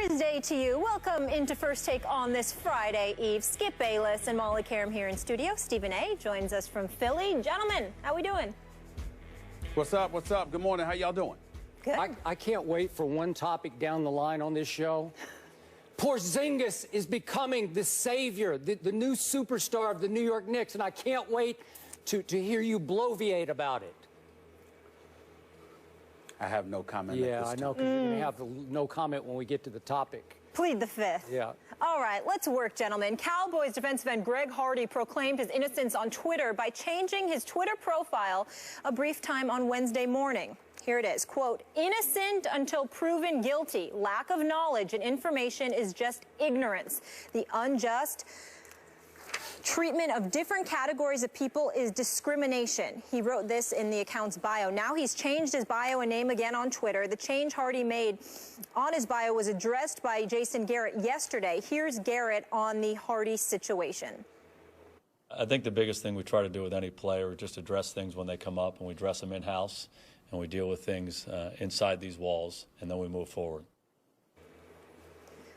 Thursday to you. Welcome into First Take on this Friday Eve. Skip Bayless and Molly Karam here in studio. Stephen A. joins us from Philly. Gentlemen, how we doing? What's up? What's up? Good morning. How y'all doing? Good. I can't wait for one topic down the line on this show. Porzingis is becoming the savior, the new superstar of the New York Knicks, and I can't wait to hear you bloviate about it. I have no comment. Yeah, I know, because you're going to have no comment when we get to the topic. Plead the fifth. Yeah. All right, let's work, gentlemen. Cowboys defensive end Greg Hardy proclaimed his innocence on Twitter by changing his Twitter profile a brief time on Wednesday morning. Here it is, quote, "Innocent until proven guilty. Lack of knowledge and information is just ignorance. The unjust treatment of different categories of people is discrimination." He wrote this in the account's bio. Now he's changed his bio and name again on Twitter. The change Hardy made on his bio was addressed by Jason Garrett yesterday. Here's Garrett on the Hardy situation. I think the biggest thing we try to do with any player is just address things when they come up, and we address them in-house, and we deal with things inside these walls, and then we move forward.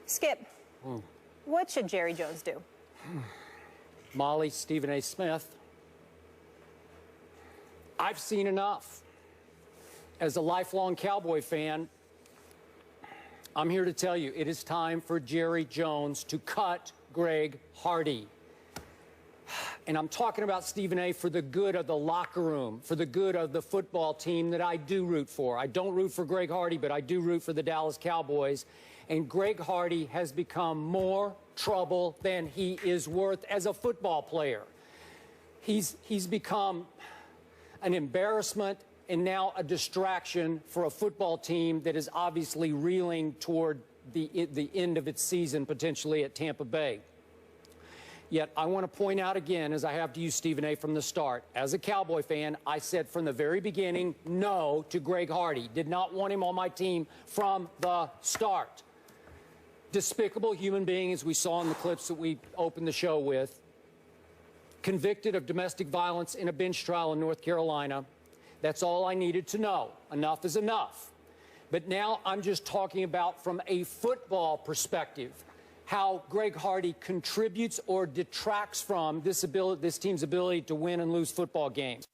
Skip, what should Jerry Jones do? Molly, Stephen A. Smith, I've seen enough. As a lifelong Cowboy fan, I'm here to tell you it is time for Jerry Jones to cut Greg Hardy. And I'm talking about Stephen A. for the good of the locker room, for the good of the football team that I do root for. I don't root for Greg Hardy, but I do root for the Dallas Cowboys. And Greg Hardy has become more trouble than he is worth as a football player. He's become an embarrassment and now a distraction for a football team that is obviously reeling toward the end of its season, potentially at Tampa Bay. Yet I want to point out again, as I have to you, Stephen A., from the start, as a Cowboy fan, I said from the very beginning no to Greg Hardy. Did not want him on my team from the start. Despicable human being, as we saw in the clips that we opened the show with, convicted of domestic violence in a bench trial in North Carolina. That's all I needed to know. Enough is enough. But now I'm just talking about from a football perspective, how Greg Hardy contributes or detracts from this team's ability to win and lose football games.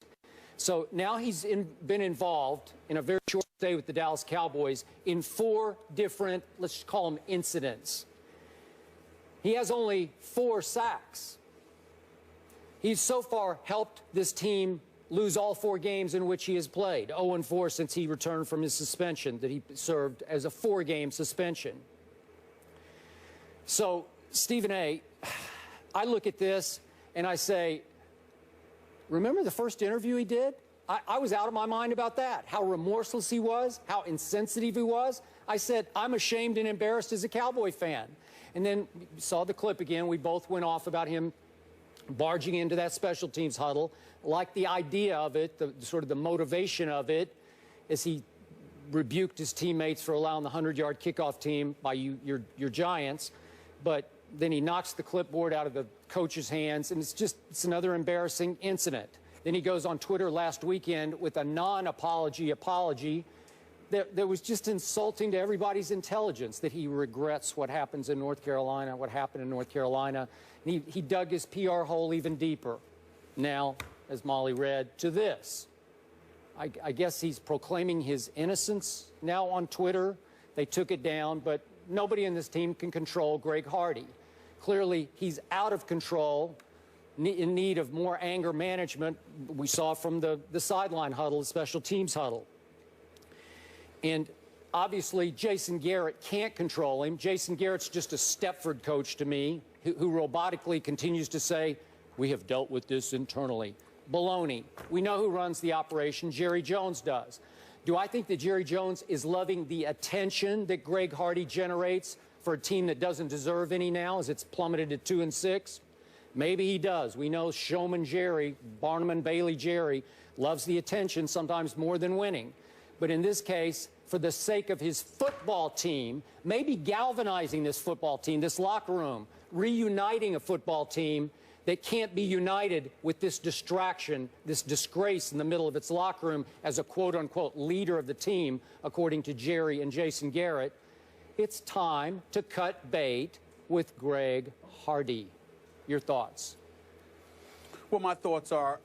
So now he's been involved in a very short stay with the Dallas Cowboys in 4 different, let's just call them incidents. He has only 4 sacks. He's so far helped this team lose all 4 games in which he has played, 0-4 since he returned from his suspension that he served as a 4-game suspension. So, Stephen A., I look at this and I say, remember the first interview he did? I was out of my mind about that, how remorseless he was, how insensitive he was. I said, I'm ashamed and embarrassed as a Cowboy fan. And then saw the clip again. We both went off about him barging into that special teams huddle. Like the idea of it, sort of the motivation of it, as he rebuked his teammates for allowing the 100-yard kickoff team by your Giants. But then he knocks the clipboard out of the coach's hands, and it's another embarrassing incident. Then he goes on Twitter last weekend with a non-apology apology that was just insulting to everybody's intelligence, that he regrets what happens in North Carolina, what happened in North Carolina. And he dug his PR hole even deeper. Now, as Molly read, to this. I guess he's proclaiming his innocence now on Twitter. They took it down, but nobody in this team can control Greg Hardy. Clearly, he's out of control, in need of more anger management. We saw from the sideline huddle, the special teams huddle. And obviously, Jason Garrett can't control him. Jason Garrett's just a Stepford coach to me, who robotically continues to say, we have dealt with this internally. Baloney. We know who runs the operation. Jerry Jones does. Do I think that Jerry Jones is loving the attention that Greg Hardy generates for a team that doesn't deserve any now, as it's plummeted to 2-6? Maybe he does. We know Showman Jerry, Barnum and Bailey Jerry, loves the attention sometimes more than winning. But in this case, for the sake of his football team, maybe galvanizing this football team, this locker room, reuniting a football team that can't be united with this distraction, this disgrace in the middle of its locker room as a quote-unquote leader of the team, according to Jerry and Jason Garrett. it's time to cut bait with Greg Hardy. Your thoughts? Well, my thoughts are,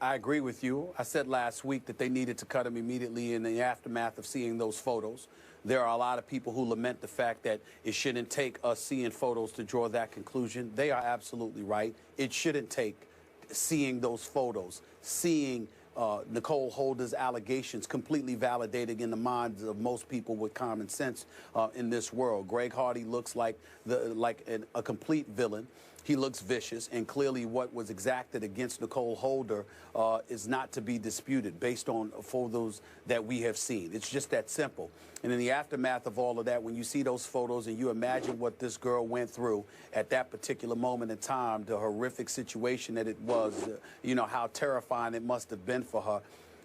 I agree with you. I said last week that they needed to cut him immediately in the aftermath of seeing those photos. There are a lot of people who lament the fact that it shouldn't take us seeing photos to draw that conclusion. They are absolutely right. It shouldn't take seeing those photos, seeing Nicole Holder's allegations completely validated in the minds of most people with common sense in this world. Greg Hardy looks like a complete villain. He looks vicious, and clearly what was exacted against Nicole Holder is not to be disputed based on photos that we have seen. It's just that simple. And in the aftermath of all of that, when you see those photos and you imagine what this girl went through at that particular moment in time, the horrific situation that it was, you know, how terrifying it must have been for her,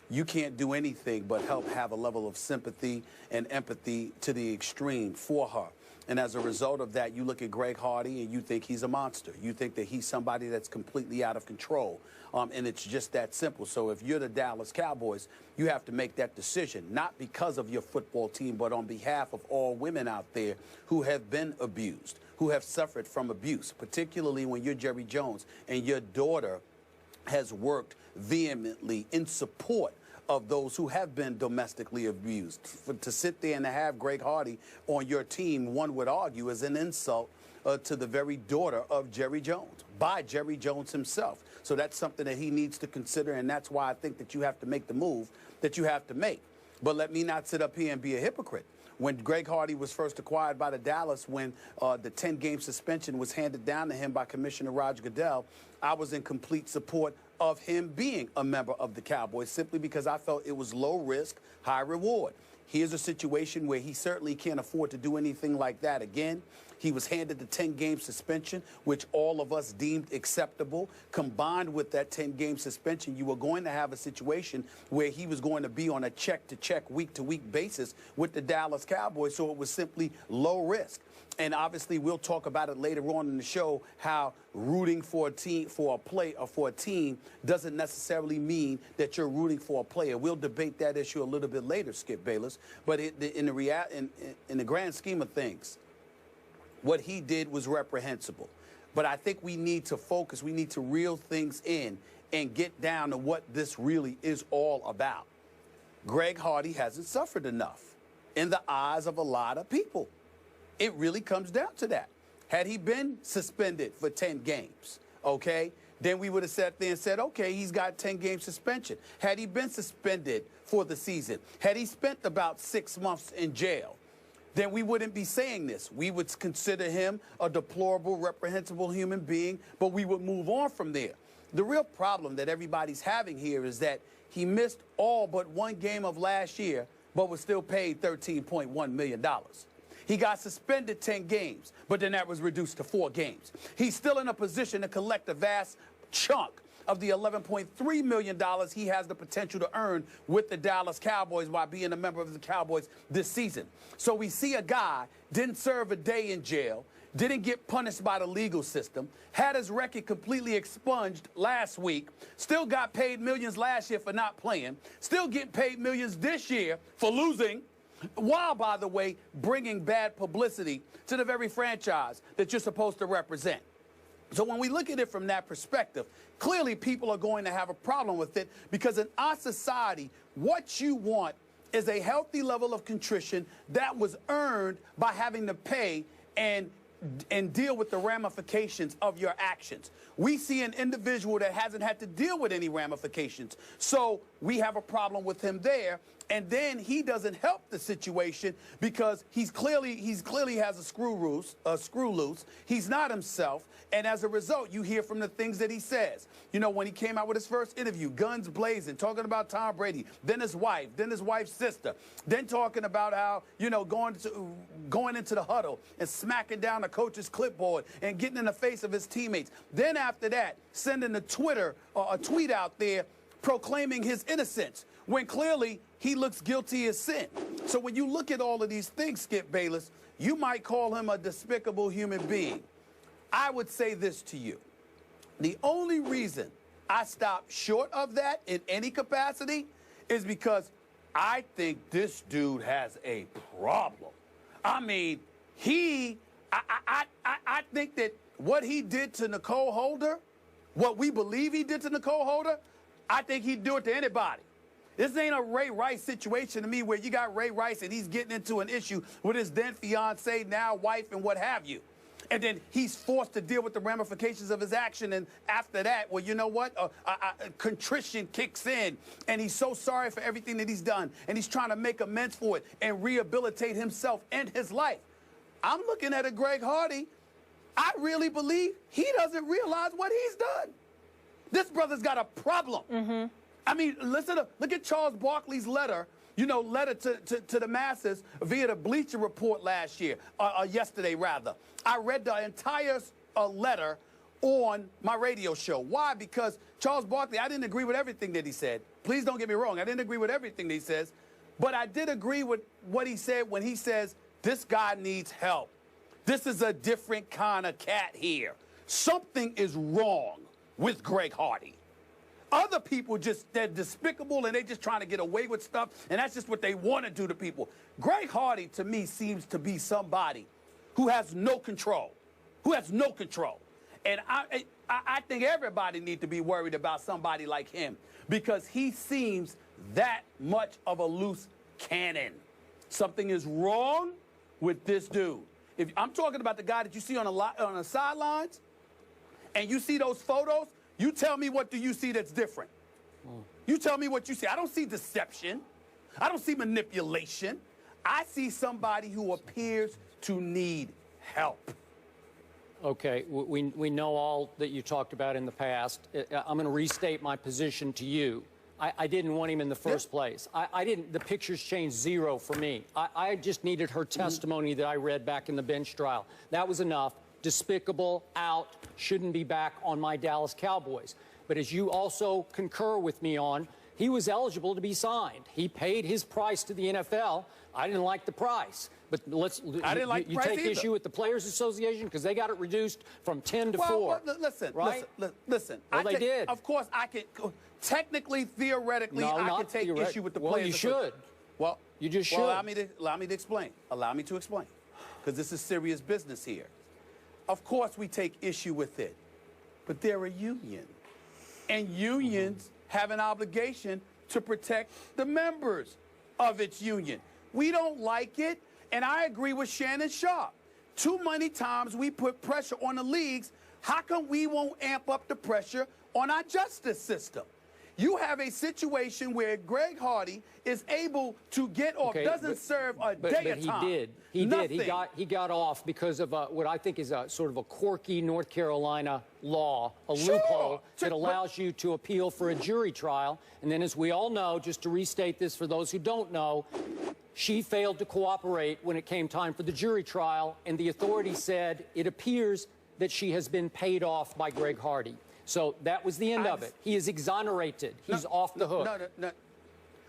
you can't do anything but help have a level of sympathy and empathy to the extreme for her. And as a result of that, you look at Greg Hardy and you think he's a monster. You think that he's somebody that's completely out of control. And it's just that simple. So if you're the Dallas Cowboys, you have to make that decision, not because of your football team, but on behalf of all women out there who have been abused, who have suffered from abuse, particularly when you're Jerry Jones and your daughter has worked vehemently in support of those who have been domestically abused. To sit there and to have Greg Hardy on your team, one would argue, is an insult to the very daughter of Jerry Jones, by Jerry Jones himself. So that's something that he needs to consider, and that's why I think that you have to make the move that you have to make. But let me not sit up here and be a hypocrite. When Greg Hardy was first acquired by the Dallas, when the 10-game suspension was handed down to him by Commissioner Roger Goodell, I was in complete support of him being a member of the Cowboys, simply because I felt it was low risk, high reward. Here's a situation where he certainly can't afford to do anything like that again. He was handed the 10-game suspension, which all of us deemed acceptable. Combined with that 10-game suspension, you were going to have a situation where he was going to be on a check-to-check, week-to-week basis with the Dallas Cowboys, so it was simply low risk. And obviously, we'll talk about it later on in the show, how rooting for a team, for a team doesn't necessarily mean that you're rooting for a player. We'll debate that issue a little bit later, Skip Bayless. But in the grand scheme of things, what he did was reprehensible. But I think we need to focus, we need to reel things in and get down to what this really is all about. Greg Hardy hasn't suffered enough in the eyes of a lot of people. It really comes down to that. Had he been suspended for 10 games, okay, then we would have sat there and said, okay, he's got 10-game suspension. Had he been suspended for the season, had he spent about 6 months in jail, then we wouldn't be saying this. We would consider him a deplorable, reprehensible human being, but we would move on from there. The real problem that everybody's having here is that he missed all but one game of last year, but was still paid $13.1 million. He got suspended 10 games, but then that was reduced to 4 games. He's still in a position to collect a vast chunk of the $11.3 million he has the potential to earn with the Dallas Cowboys by being a member of the Cowboys this season. So we see a guy didn't serve a day in jail, didn't get punished by the legal system, had his record completely expunged last week, still got paid millions last year for not playing, still getting paid millions this year for losing, while, by the way, bringing bad publicity to the very franchise that you're supposed to represent. So when we look at it from that perspective, clearly people are going to have a problem with it, because in our society, what you want is a healthy level of contrition that was earned by having to pay and deal with the ramifications of your actions. We see an individual that hasn't had to deal with any ramifications, so we have a problem with him there. And then he doesn't help the situation because he clearly has a screw loose. He's not himself. And as a result, you hear from the things that he says. You know, when he came out with his first interview, guns blazing, talking about Tom Brady, then his wife, then his wife's sister, then talking about how, you know, going into the huddle and smacking down the coach's clipboard and getting in the face of his teammates. Then after that, sending a tweet out there proclaiming his innocence, when clearly he looks guilty as sin. So when you look at all of these things, Skip Bayless, you might call him a despicable human being. I would say this to you. The only reason I stop short of that in any capacity is because I think this dude has a problem. I mean, I think that what he did to Nicole Holder, what we believe he did to Nicole Holder, I think he'd do it to anybody. This ain't a Ray Rice situation to me where you got Ray Rice and he's getting into an issue with his then fiance, now wife, and what have you. And then he's forced to deal with the ramifications of his action. And after that, well, you know what? Contrition kicks in. And he's so sorry for everything that he's done. And he's trying to make amends for it and rehabilitate himself and his life. I'm looking at a Greg Hardy. I really believe he doesn't realize what he's done. This brother's got a problem. Mm-hmm. I mean, look at Charles Barkley's letter. Letter to the masses via the Bleacher Report yesterday rather. I read the entire letter on my radio show. Why? Because Charles Barkley, I didn't agree with everything that he said. Please don't get me wrong. I didn't agree with everything that he says. But I did agree with what he said when he says, this guy needs help. This is a different kind of cat here. Something is wrong with Greg Hardy. Other people they're despicable and they're just trying to get away with stuff, and that's just what they want to do to people. Greg Hardy, to me, seems to be somebody who has no control. And I think everybody needs to be worried about somebody like him because he seems that much of a loose cannon. Something is wrong with this dude. If I'm talking about the guy that you see on the sidelines and you see those photos, you tell me what do you see that's different. You tell me what you see. I don't see deception. I don't see manipulation. I see somebody who appears to need help. Okay, we know all that you talked about in the past. I'm going to restate my position to you. I didn't want him in the first place. The pictures changed zero for me. I just needed her testimony that I read back in the bench trial. That was enough. Despicable, out, shouldn't be back on my Dallas Cowboys. But as you also concur with me on, he was eligible to be signed. He paid his price to the NFL. I didn't like the price. But I didn't like the price take either. Issue with the Players Association because they got it reduced from 10 to 4. Well, listen. Well, they did. Of course, I can. Technically, theoretically, I can take issue with the Players. Well, you should. Well, you just should. Well, allow me to explain. Allow me to explain, because this is serious business here. Of course, we take issue with it, but they're a union, and unions have an obligation to protect the members of its union. We don't like it, and I agree with Shannon Sharp. Too many times we put pressure on the leagues. How come we won't amp up the pressure on our justice system? You have a situation where Greg Hardy is able to get off, doesn't serve a day of time. He did. He got off because of what I think is a sort of a quirky North Carolina law, a loophole that allows you to appeal for a jury trial. And then, as we all know, just to restate this for those who don't know, she failed to cooperate when it came time for the jury trial, and the authority said it appears that she has been paid off by Greg Hardy. So that was the end of it. He is exonerated. He's off the hook. No.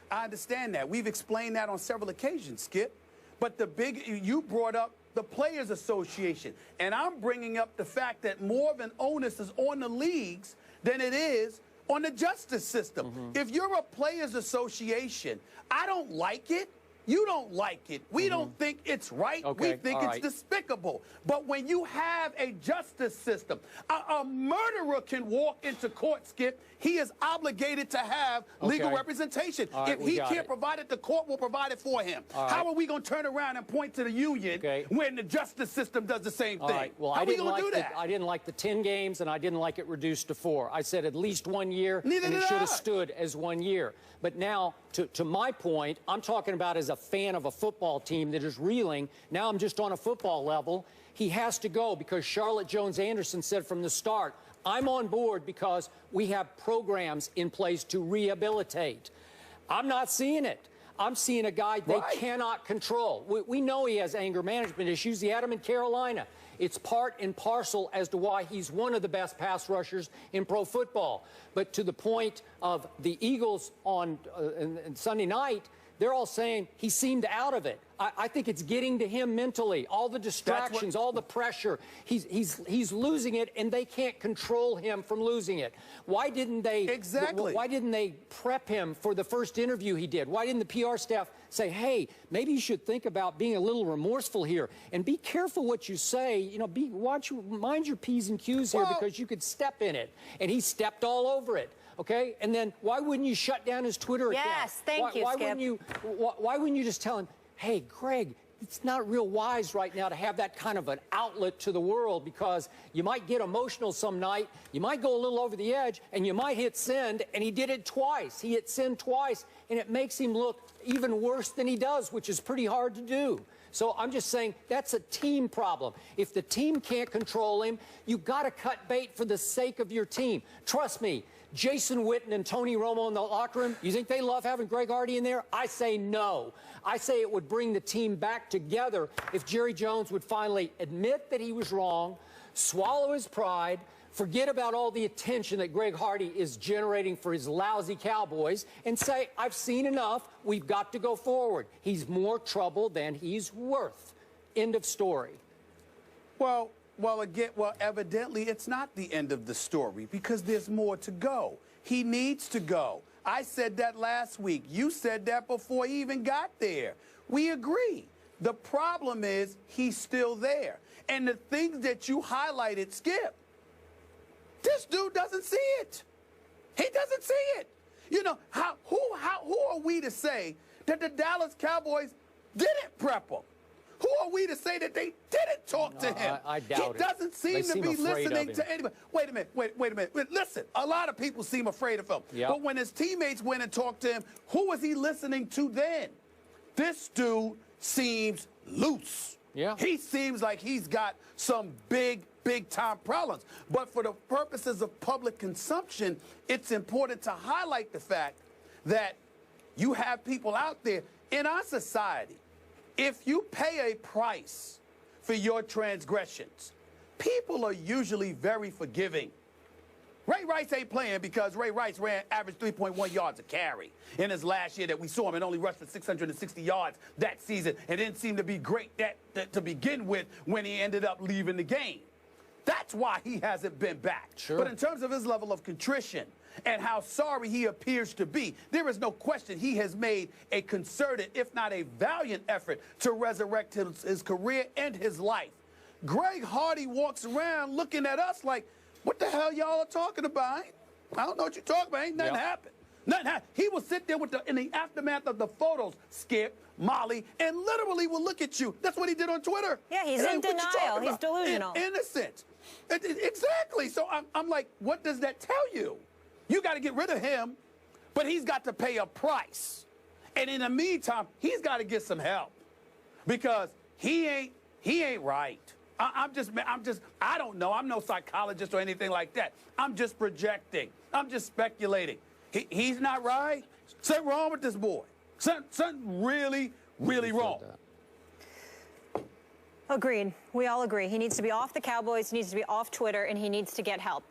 I understand that. We've explained that on several occasions, Skip. But you brought up the Players Association. And I'm bringing up the fact that more of an onus is on the leagues than it is on the justice system. If you're a Players Association, I don't like it. You don't like it. We don't think it's right. Okay, we think it's despicable. But when you have a justice system, a murderer can walk into court, Skip. He is obligated to have legal representation. If he can't provide it, the court will provide it for him. How are we going to turn around and point to the union when the justice system does the same thing? Well, How are we going to do that? I didn't like the 10 games, and I didn't like it reduced to 4. I said at least 1 year, and it should have stood as 1 year. But now, to my point, I'm talking about as a fan of a football team that is reeling. Now I'm just on a football level. He has to go because Charlotte Jones-Anderson said from the start, I'm on board because we have programs in place to rehabilitate. I'm not seeing it. I'm seeing a guy they cannot control. We know he has anger management issues. He had them in Carolina. It's part and parcel as to why he's one of the best pass rushers in pro football. But to the point of the Eagles on Sunday night, they're all saying he seemed out of it. I think it's getting to him mentally. All the distractions, all the pressure. He's losing it, and they can't control him from losing it. Why didn't they? Exactly. Why didn't they prep him for the first interview he did? Why didn't the PR staff say, hey, maybe you should think about being a little remorseful here and be careful what you say? You know, mind your P's and Q's here, because you could step in it. And he stepped all over it. Okay, and then why wouldn't you shut down his Twitter account? Yes, thank you, Skip. Why wouldn't you just tell him, hey, Greg, it's not real wise right now to have that kind of an outlet to the world, because you might get emotional some night, you might go a little over the edge, and you might hit send, and he did it twice. He hit send twice, and it makes him look even worse than he does, which is pretty hard to do. So I'm just saying that's a team problem. If the team can't control him, you've got to cut bait for the sake of your team. Trust me, Jason Witten and Tony Romo in the locker room, you think they love having Greg Hardy in there? I say no. I say it would bring the team back together if Jerry Jones would finally admit that he was wrong, swallow his pride, forget about all the attention that Greg Hardy is generating for his lousy Cowboys, and say, I've seen enough. We've got to go forward. He's more trouble than he's worth. End of story. Well, evidently it's not the end of the story, because there's more to go. He needs to go. I said that last week. You said that before he even got there. We agree. The problem is he's still there. And the things that you highlighted, Skip, this dude doesn't see it. He doesn't see it. You know, who are we to say that the Dallas Cowboys didn't prep him? Who are we to say that they didn't talk to him? I doubt it. He doesn't seem to be listening to anybody. Wait a minute. Listen, a lot of people seem afraid of him. Yep. But when his teammates went and talked to him, who was he listening to then? This dude seems loose. Yeah. He seems like he's got some big-time problems. But for the purposes of public consumption, it's important to highlight the fact that you have people out there in our society. If you pay a price for your transgressions, people are usually very forgiving. Ray Rice ain't playing because Ray Rice ran average 3.1 yards a carry in his last year that we saw him, and only rushed for 660 yards that season, and didn't seem to be great to begin with when he ended up leaving the game. That's why he hasn't been back. Sure. But in terms of his level of contrition and how sorry he appears to be, there is no question he has made a concerted, if not a valiant effort to resurrect his career and his life. Greg Hardy walks around looking at us like, what the hell y'all are talking about? I don't know what you're talking about. Ain't nothing happened. Nothing happened. He will sit there in the aftermath of the photos, Skip, Molly, and literally will look at you. That's what he did on Twitter. Yeah, he's in denial. He's delusional. Innocent. Exactly. So I'm like, what does that tell you? You got to get rid of him, but he's got to pay a price. And in the meantime, he's got to get some help, because he ain't right. I don't know. I'm no psychologist or anything like that. I'm just projecting. I'm just speculating. He's not right. Something wrong with this boy. Something really, really wrong. Agreed. We all agree. He needs to be off the Cowboys, he needs to be off Twitter, and he needs to get help.